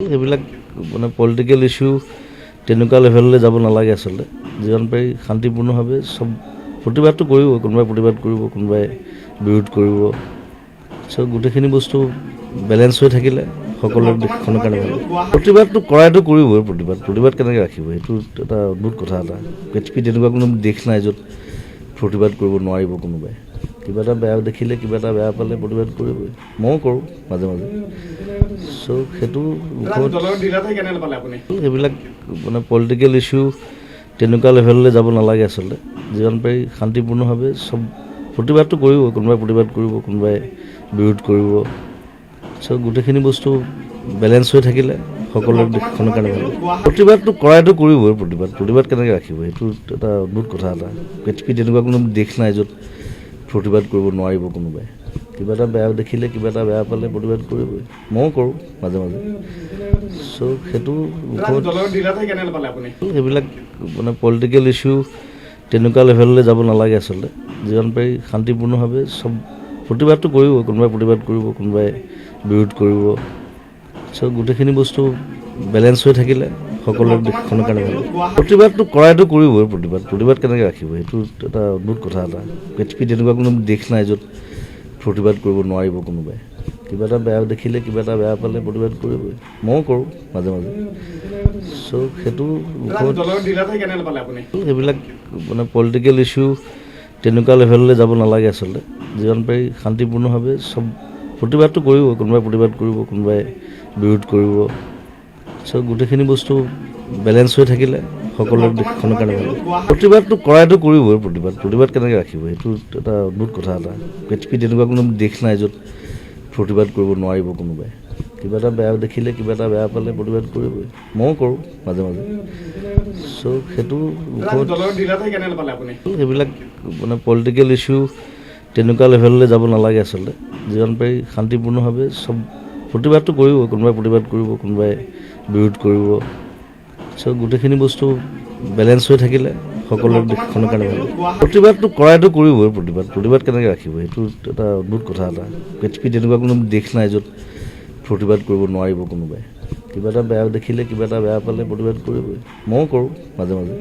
এইবিলাক মানে political issue তেনেকুৱা লেভেললৈ যাব নালাগে আচলতে যিমান পাৰি শান্তিপূৰ্ণভাৱে চব প্ৰতিবাদটো কৰিব কোনোবাই প্ৰতিবাদ কৰিব কোনোবাই বিৰোধ কৰিব সব গোটেইখিনি বস্তু বেলেঞ্চ হৈ থাকিলে সকলোৰে দেশখনৰ কাৰণে ভাল প্ৰতিবাদটো কৰাইতো কৰিবই প্ৰতিবাদ কেনেকৈ ৰাখিব সেইটো এটা অদ্ভুত কথা এটা পৃথিৱীত তেনেকুৱা কোনো দেশ নাই য'ত প্ৰতিবাদ কৰিব নোৱাৰিব কোনোবাই কিবা এটা বেয়া দেখিলে কিবা এটা বেয়া পালে প্ৰতিবাদ কৰিবই ময়ো কৰোঁ মাজে মাজে চ' সেইটো এইবিলাক মানে পলিটিক্যাল ইস্যু তেনেকুৱা লেভেললৈ যাব নালাগে আচলতে যিমান পাৰি শান্তিপূৰ্ণভাৱে চব প্ৰতিবাদটো কৰিব কোনোবাই প্ৰতিবাদ কৰিব কোনোবাই বিৰোধ কৰিব চ' গোটেইখিনি বস্তু বেলেঞ্চ হৈ থাকিলে সকলোৰে দেশখনৰ কাৰণে ভাল প্ৰতিবাদটো কৰাইতো কৰিবই প্ৰতিবাদ কেনেকৈ ৰাখিব সেইটো এটা অদ্ভুত কথা এটা পৃথিৱীত তেনেকুৱা কোনো দেশ নাই য'ত প্ৰতিবাদ কৰিব নোৱাৰিব কোনোবাই কিবা এটা বেয়া দেখিলে কিবা এটা বেয়া পালে প্ৰতিবাদ কৰিবই ময়ো কৰোঁ মাজে মাজে চ' সেইটো এইবিলাক মানে পলিটিক্যাল ইস্যু তেনেকুৱা লেভেললৈ যাব নালাগে আচলতে যিমান পাৰি শান্তিপূৰ্ণভাৱে চব প্ৰতিবাদটো কৰিব কোনোবাই প্ৰতিবাদ কৰিব কোনোবাই বিৰোধ কৰিব চ' গোটেইখিনি বস্তু বেলেঞ্চ হৈ থাকিলে সকলোৰে দেশখনৰ কাৰণে ভাল প্ৰতিবাদটো কৰাইতো কৰিবই প্ৰতিবাদ কেনেকৈ ৰাখিব সেইটো এটা অদ্ভুত কথা এটা পৃথিৱীত তেনেকুৱা কোনো দেশ নাই য'ত প্ৰতিবাদ কৰিব নোৱাৰিব কোনোবাই কিবা এটা বেয়া দেখিলে কিবা এটা বেয়া পালে প্ৰতিবাদ কৰিবই ময়ো কৰোঁ মাজে মাজে চ' সেইটো এইবিলাক মানে পলিটিক্যাল ইস্যু তেনেকুৱা লেভেললৈ যাব নালাগে আচলতে যিমান পাৰি শান্তিপূৰ্ণভাৱে চব প্ৰতিবাদটো কৰিব কোনোবাই প্ৰতিবাদ কৰিব কোনোবাই বিৰোধ কৰিব চ' গোটেইখিনি বস্তু বেলেঞ্চ হৈ থাকিলে সকলোৰে দেশখনৰ কাৰণে ভাল প্ৰতিবাদটো কৰাইতো কৰিবই প্ৰতিবাদ কেনেকৈ ৰাখিব সেইটো এটা অদ্ভুত কথা এটা পৃথিৱীত তেনেকুৱা কোনো দেশ নাই য'ত প্ৰতিবাদ কৰিব নোৱাৰিব কোনোবাই কিবা এটা বেয়া দেখিলে কিবা এটা বেয়া পালে প্ৰতিবাদ কৰিবই ময়ো কৰোঁ মাজে মাজে চ' সেইটো এইবিলাক মানে পলিটিক্যাল ইস্যু তেনেকুৱা লেভেললৈ যাব নালাগে আচলতে যিমান পাৰি শান্তিপূৰ্ণভাৱে চব প্ৰতিবাদটো কৰিব কোনোবাই প্ৰতিবাদ কৰিব কোনোবাই বিৰোধ কৰিব চ' গোটেইখিনি বস্তু বেলেঞ্চ হৈ থাকিলে সকলোৰে দেশখনৰ কাৰণে ভাল প্ৰতিবাদটো কৰাইতো কৰিবই প্ৰতিবাদ কেনেকৈ ৰাখিব সেইটো এটা অদ্ভুত কথা এটা পৃথিৱীত তেনেকুৱা কোনো দেশ নাই য'ত প্ৰতিবাদ কৰিব নোৱাৰিব কোনোবাই কিবা এটা বেয়া দেখিলে কিবা এটা বেয়া পালে প্ৰতিবাদ কৰিবই ময়ো কৰোঁ মাজে মাজে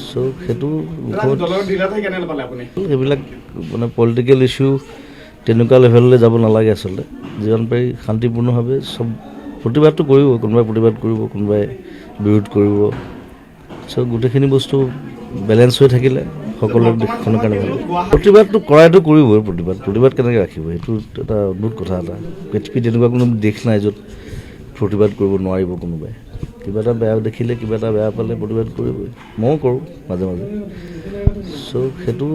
চ' সেইটো এইবিলাক মানে পলিটিক্যাল ইস্যু তেনেকুৱা লেভেললৈ যাব নালাগে আচলতে যিমান পাৰি শান্তিপূৰ্ণভাৱে চব প্ৰতিবাদটো কৰিব কোনোবাই প্ৰতিবাদ কৰিব কোনোবাই বিৰোধ কৰিব চ' গোটেইখিনি বস্তু বেলেঞ্চ হৈ থাকিলে সকলোৰে দেশখনৰ কাৰণে ভাল প্ৰতিবাদটো কৰাইতো কৰিবই প্ৰতিবাদ কেনেকৈ ৰাখিব সেইটো এটা অদ্ভুত কথা এটা পৃথিৱীত তেনেকুৱা কোনো দেশ নাই য'ত প্ৰতিবাদ কৰিব নোৱাৰিব কোনোবাই কিবা এটা বেয়া দেখিলে কিবা এটা বেয়া পালে প্ৰতিবাদ কৰিবই ময়ো কৰোঁ মাজে মাজে চ' সেইটো